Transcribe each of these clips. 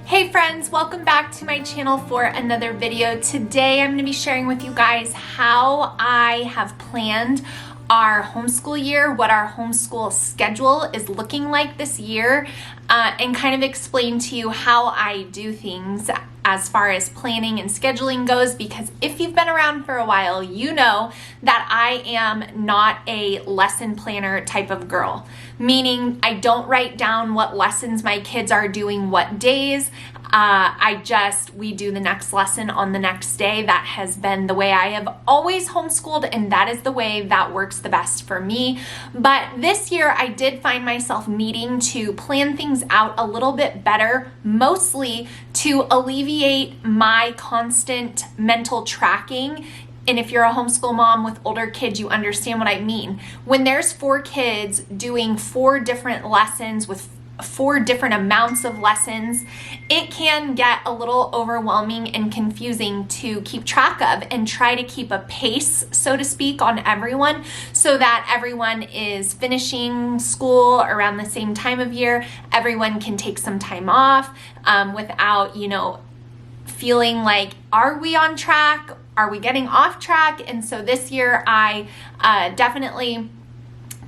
Hey friends, welcome back to my channel for another video. Today I'm going to be sharing with you guys how I have planned our homeschool year, what our homeschool schedule is looking like this year, and kind of explain to you how I do things as far as planning and scheduling goes, because if you've been around for a while, you know that I am not a lesson planner type of girl, meaning I don't write down what lessons my kids are doing what days. We do the next lesson on the next day. That has been the way I have always homeschooled, and that is the way that works the best for me. But this year I did find myself needing to plan things out a little bit better, mostly to alleviate my constant mental tracking. And if you're a homeschool mom with older kids, you understand what I mean. When there's 4 kids doing 4 different lessons with 4 different amounts of lessons, it can get a little overwhelming and confusing to keep track of and try to keep a pace, so to speak, on everyone so that everyone is finishing school around the same time of year. Everyone can take some time off without, feeling like, are we on track? Are we getting off track? And so this year I definitely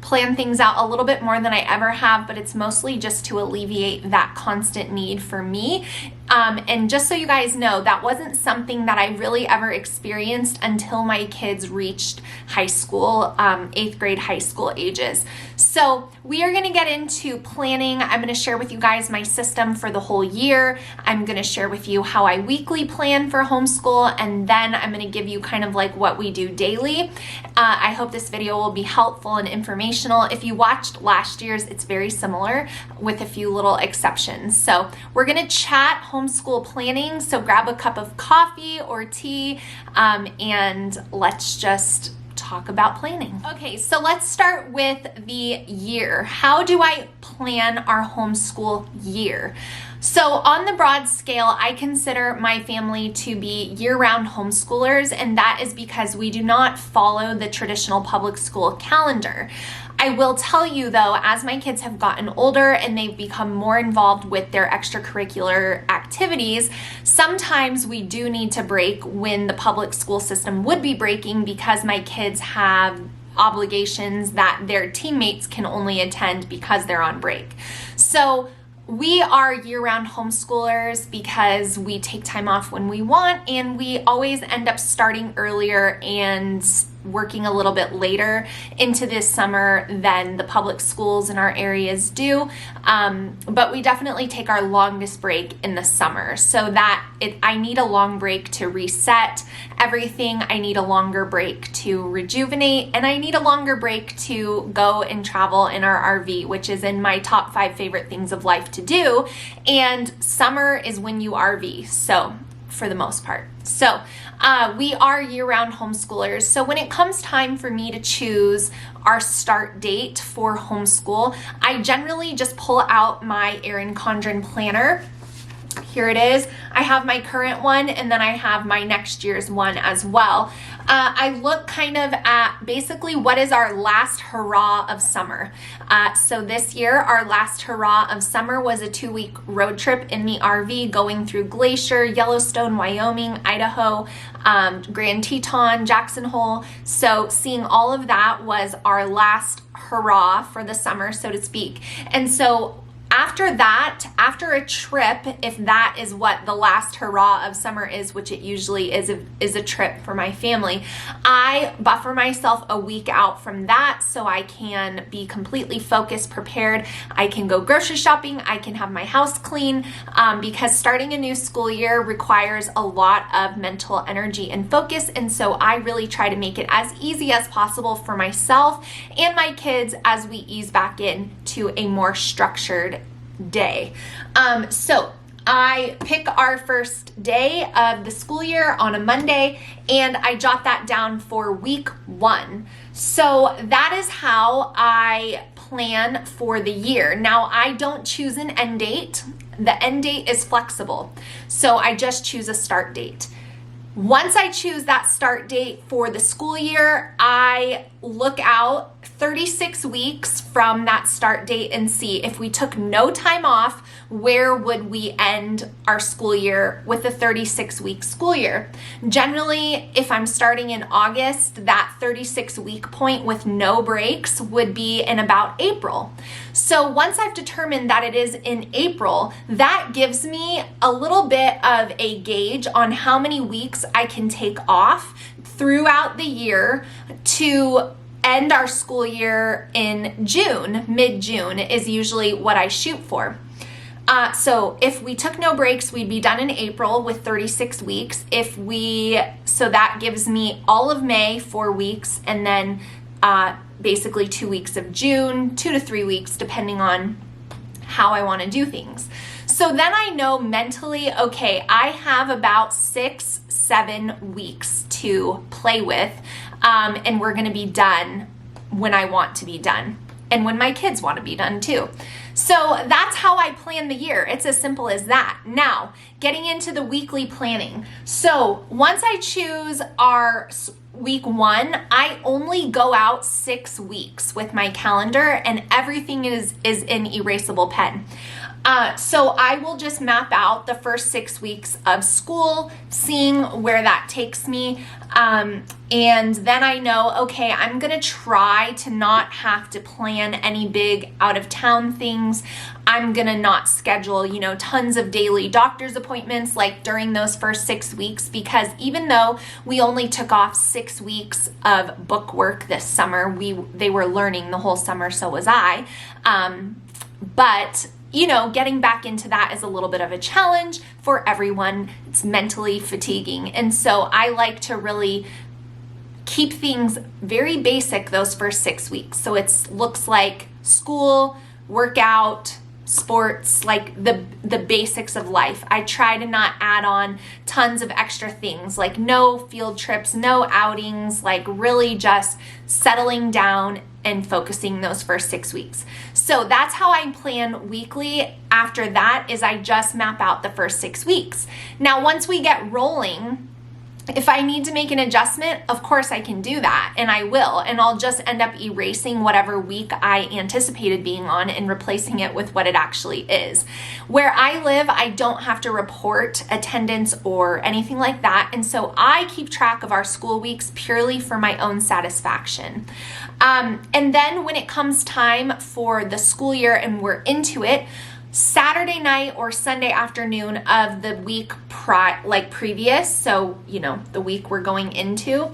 plan things out a little bit more than I ever have, but it's mostly just to alleviate that constant need for me. And just so you guys know, that wasn't something that I really ever experienced until my kids reached high school, 8th grade high school ages. So we are going to get into planning. I'm going to share with you guys my system for the whole year. I'm going to share with you how I weekly plan for homeschool, and then I'm going to give you kind of like what we do daily. I hope this video will be helpful and informational. If you watched last year's, it's very similar with a few little exceptions. So we're going to chat homeschool planning. So grab a cup of coffee or tea, and let's just talk about planning. Okay, so let's start with the year. How do I plan our homeschool year? So on the broad scale, I consider my family to be year-round homeschoolers, and that is because we do not follow the traditional public school calendar. I will tell you though, as my kids have gotten older and they've become more involved with their extracurricular activities, sometimes we do need to break when the public school system would be breaking because my kids have obligations that their teammates can only attend because they're on break. So we are year-round homeschoolers because we take time off when we want, and we always end up starting earlier and working a little bit later into this summer than the public schools in our areas do. But we definitely take our longest break in the summer, so that I need a long break to reset everything. I need a longer break to rejuvenate, and I need a longer break to go and travel in our RV, which is in my top 5 favorite things of life to do. And summer is when you RV, so for the most part. So we are year-round homeschoolers. So when it comes time for me to choose our start date for homeschool, I generally just pull out my Erin Condren planner. Here it is. I have my current one, and then I have my next year's one as well. I look kind of at basically what is our last hurrah of summer. So this year, our last hurrah of summer was a 2-week road trip in the RV going through Glacier, Yellowstone, Wyoming, Idaho, Grand Teton, Jackson Hole. So seeing all of that was our last hurrah for the summer, so to speak. And so after that, after a trip, if that is what the last hurrah of summer is, which it usually is a trip for my family, I buffer myself a week out from that so I can be completely focused, prepared. I can go grocery shopping. I can have my house clean, because starting a new school year requires a lot of mental energy and focus. And so I really try to make it as easy as possible for myself and my kids as we ease back in to a more structured day. So I pick our first day of the school year on a Monday, and I jot that down for week 1. So that is how I plan for the year. Now, I don't choose an end date. The end date is flexible. So I just choose a start date. Once I choose that start date for the school year, I look out 36 weeks from that start date and see if we took no time off, where would we end our school year with a 36-week school year. Generally, if I'm starting in August, that 36-week point with no breaks would be in about April. So once I've determined that it is in April, that gives me a little bit of a gauge on how many weeks I can take off throughout the year to end our school year in June. Mid-June is usually what I shoot for. So if we took no breaks, we'd be done in April with 36 weeks. So that gives me all of May, 4 weeks, and then basically 2 weeks of June, 2 to 3 weeks, depending on how I want to do things. So then I know mentally, okay, I have about 6-7 weeks to play with, and we're going to be done when I want to be done, and when my kids want to be done too. So that's how I plan the year. It's as simple as that. Now, getting into the weekly planning. So once I choose our week 1, I only go out 6 weeks with my calendar, and everything is in erasable pen. So I will just map out the first 6 weeks of school, seeing where that takes me. And then I know, okay, I'm going to try to not have to plan any big out of town things. I'm going to not schedule, tons of daily doctor's appointments like during those first 6 weeks, because even though we only took off 6 weeks of book work this summer, they were learning the whole summer, so was I. But getting back into that is a little bit of a challenge for everyone. It's mentally fatiguing. And so I like to really keep things very basic those first 6 weeks. So it looks like school, workout, sports, like the basics of life. I try to not add on tons of extra things, like no field trips, no outings, like really just settling down and focusing those first 6 weeks. So that's how I plan weekly. After that is I just map out the first 6 weeks. Now, once we get rolling, if I need to make an adjustment, of course I can do that, and I will, and I'll just end up erasing whatever week I anticipated being on and replacing it with what it actually is. Where I live, I don't have to report attendance or anything like that, and so I keep track of our school weeks purely for my own satisfaction. And then when it comes time for the school year and we're into it, Saturday night or Sunday afternoon of the week previous, so the week we're going into,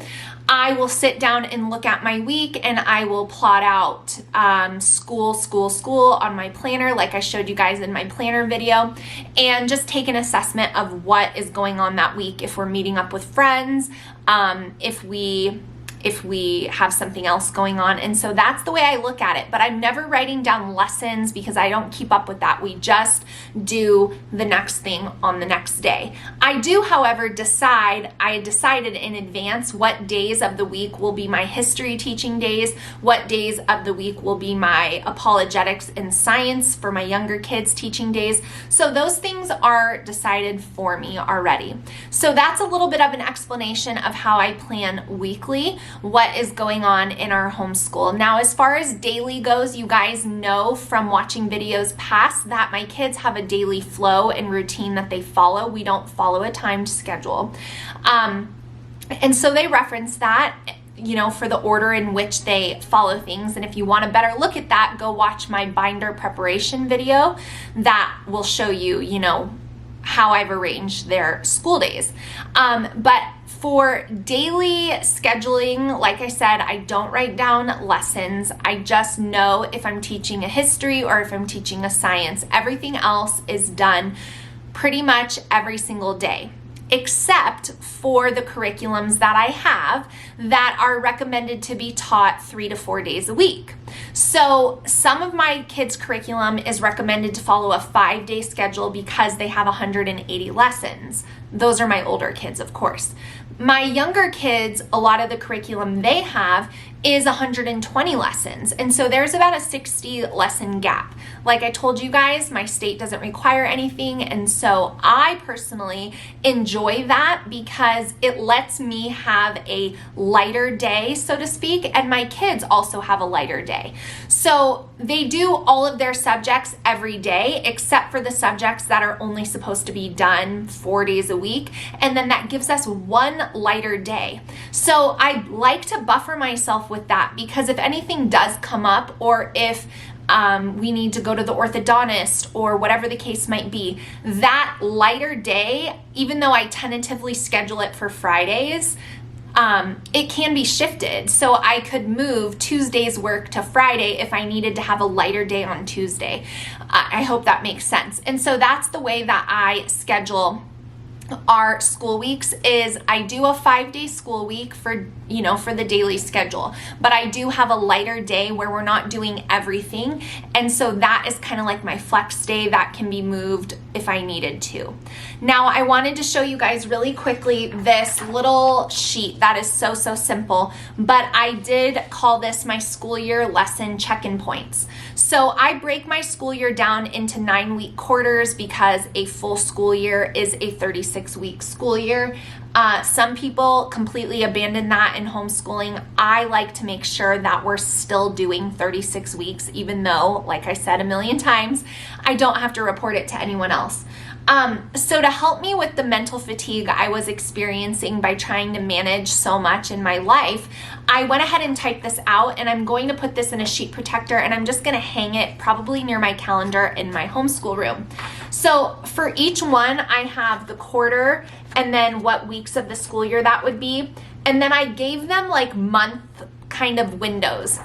I will sit down and look at my week, and I will plot out school on my planner, like I showed you guys in my planner video, and just take an assessment of what is going on that week, if we're meeting up with friends, if we have something else going on. And so that's the way I look at it. But I'm never writing down lessons because I don't keep up with that. We just do the next thing on the next day. I do, however, I decided in advance what days of the week will be my history teaching days, what days of the week will be my apologetics and science for my younger kids teaching days. So those things are decided for me already. So that's a little bit of an explanation of how I plan weekly, what is going on in our homeschool. Now, as far as daily goes, you guys know from watching videos past that my kids have a daily flow and routine that they follow. We don't follow a timed schedule. And so they reference that, for the order in which they follow things. And if you want a better look at that, go watch my binder preparation video that will show you, how I've arranged their school days. But for daily scheduling, like I said, I don't write down lessons. I just know if I'm teaching a history or if I'm teaching a science. Everything else is done pretty much every single day, except for the curriculums that I have that are recommended to be taught 3 to 4 days a week. So some of my kids' curriculum is recommended to follow a 5-day schedule because they have 180 lessons. Those are my older kids, of course. My younger kids, a lot of the curriculum they have is 120 lessons. And so there's about a 60 lesson gap. Like I told you guys, my state doesn't require anything. And so I personally enjoy that because it lets me have a lighter day, so to speak, and my kids also have a lighter day. So they do all of their subjects every day, except for the subjects that are only supposed to be done 4 days a week. And then that gives us one lighter day. So I like to buffer myself with that because if anything does come up, or if we need to go to the orthodontist or whatever the case might be, that lighter day, even though I tentatively schedule it for Fridays, it can be shifted. So I could move Tuesday's work to Friday if I needed to have a lighter day on Tuesday. I hope that makes sense. And so that's the way that I schedule our school weeks. Is I do a 5-day school week for the daily schedule, but I do have a lighter day where we're not doing everything. And so that is kind of like my flex day that can be moved if I needed to. Now I wanted to show you guys really quickly this little sheet that is so simple, but I did call this my school year lesson check-in points. So I break my school year down into 9-week quarters because a full school year is a 36-week school year. Some people completely abandon that in homeschooling. I like to make sure that we're still doing 36 weeks, even though, like I said a million times, I don't have to report it to anyone else. So to help me with the mental fatigue I was experiencing by trying to manage so much in my life, I went ahead and typed this out, and I'm going to put this in a sheet protector, and I'm just going to hang it probably near my calendar in my homeschool room. So for each one, I have the quarter and then what weeks of the school year that would be. And then I gave them like month kind of windows.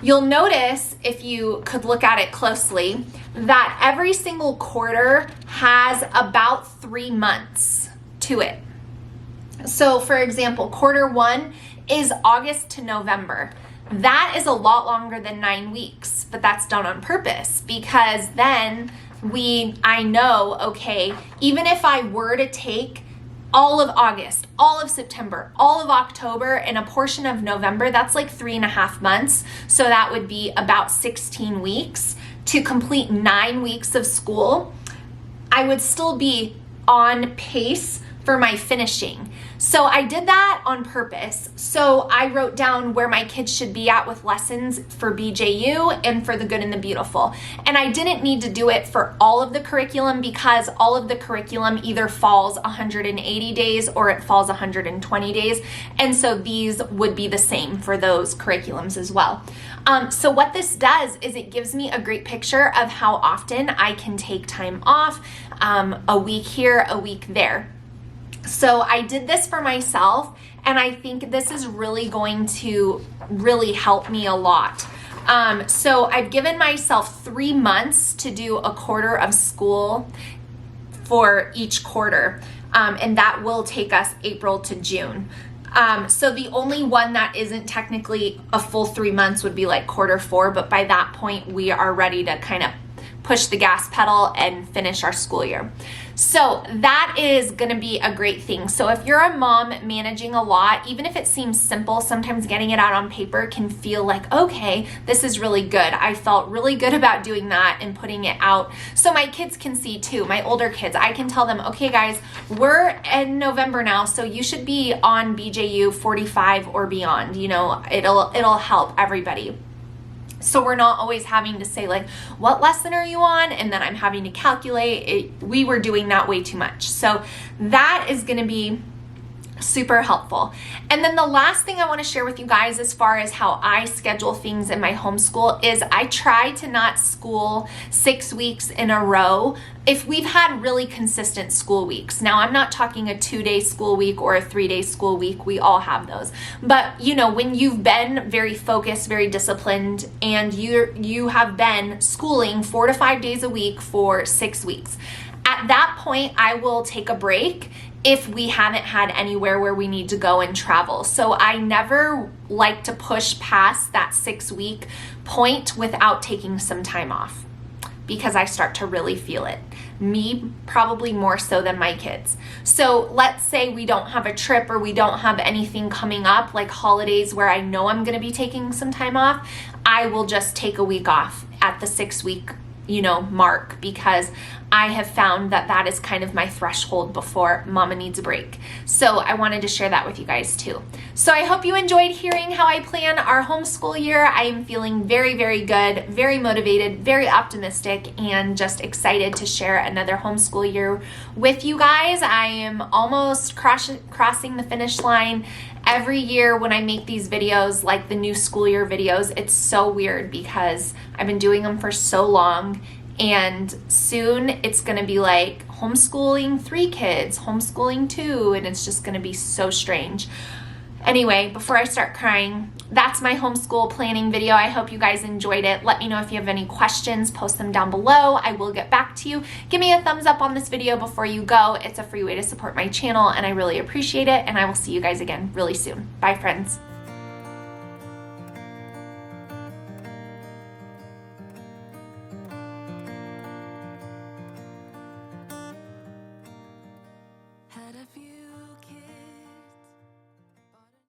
You'll notice, if you could look at it closely, that every single quarter has about 3 months to it. So for example, quarter 1 is August to November. That is a lot longer than 9 weeks, but that's done on purpose because then I know, okay, even if I were to take all of August, all of September, all of October, and a portion of November, that's like 3.5 months. So that would be about 16 weeks to complete 9 weeks of school. I would still be on pace for my finishing. So I did that on purpose. So I wrote down where my kids should be at with lessons for BJU and for the good and the beautiful. And I didn't need to do it for all of the curriculum because all of the curriculum either falls 180 days or it falls 120 days. And so these would be the same for those curriculums as well. So what this does is it gives me a great picture of how often I can take time off, a week here, a week there. So I did this for myself, and I think this is really going to really help me a lot. So I've given myself 3 months to do a quarter of school for each quarter, and that will take us April to June. So the only one that isn't technically a full 3 months would be like quarter 4, but by that point we are ready to kind of push the gas pedal and finish our school year. So that is going to be a great thing. So if you're a mom managing a lot, even if it seems simple, sometimes getting it out on paper can feel like, okay, this is really good. I felt really good about doing that and putting it out so my kids can see too, my older kids. I can tell them, okay guys, we're in November now, so you should be on BJU 45 or beyond. It'll help everybody. So we're not always having to say like, what lesson are you on? And then I'm having to calculate it. We were doing that way too much. So that is going to be super helpful. And then the last thing I want to share with you guys as far as how I schedule things in my homeschool is I try to not school 6 weeks in a row if we've had really consistent school weeks. Now, I'm not talking a 2-day school week or a 3-day school week. We all have those. But, when you've been very focused, very disciplined, and you have been schooling 4 to 5 days a week for 6 weeks, at that point, I will take a break if we haven't had anywhere where we need to go and travel. So I never like to push past that 6-week point without taking some time off. because I start to really feel it. Me, probably more so than my kids. So let's say we don't have a trip or we don't have anything coming up, like holidays where I know I'm gonna be taking some time off, I will just take a week off at the 6-week mark, because I have found that that is kind of my threshold before mama needs a break. So I wanted to share that with you guys too. So I hope you enjoyed hearing how I plan our homeschool year. I am feeling very, very good, very motivated, very optimistic, and just excited to share another homeschool year with you guys. I am almost crossing the finish line. Every year when I make these videos, like the new school year videos, it's so weird because I've been doing them for so long, and soon it's gonna be like homeschooling 3 kids, homeschooling 2, and it's just gonna be so strange. Anyway, before I start crying, that's my homeschool planning video. I hope you guys enjoyed it. Let me know if you have any questions, post them down below. I will get back to you. Give me a thumbs up on this video before you go. It's a free way to support my channel, and I really appreciate it, and I will see you guys again really soon. Bye, friends.